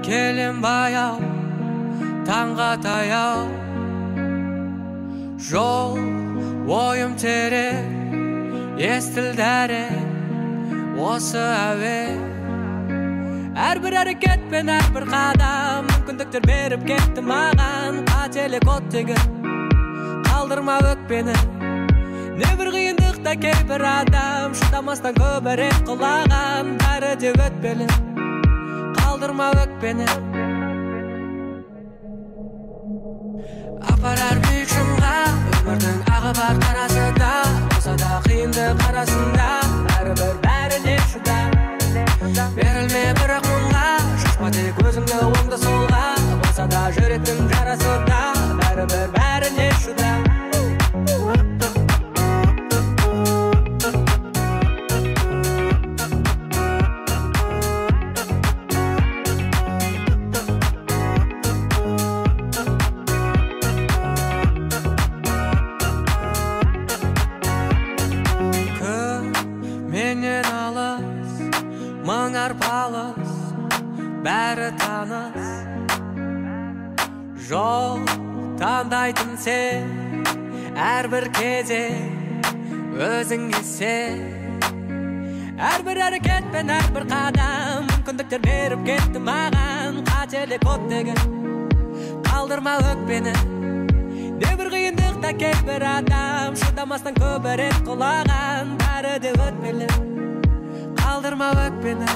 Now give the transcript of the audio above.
Келем баяу, таңға таяу, жол ойым терең, естілдәрі осы әуе. Әрбір әрекетпен әрбір қадам мүмкіндіктер беріп кетті маған. Қателік оттегін қалдырма өкпені. Небір қиындықта кейбір адам шыдамастан көбірек құлаған. Бәрі де өтпелі, қалдырма өкпені. Апарар биік шыңға өмірдің ағы бар қарасында. Болса да қиындық арасында бәрібір бәріне шыда. Берілме бірақ мұңға, шашпа тек өзіңді оңды солға. Болса да жүректің жарасы да бәрібір бәріне шыда. Менен алыс, мың арпалыс, бәрі таныс. Жол таңдайтын сен, әрбір кезең өзіңе сен. Әрбір әрекетпен әрбір қадам мүмкіндіктер беріп кетті маған. Қателік оттегін қалдырма өкпені. Небір қиындықта кейбір адам шыдамастан көбірек құлаған. Бәрі де өтпелі, қалдырма өкпені.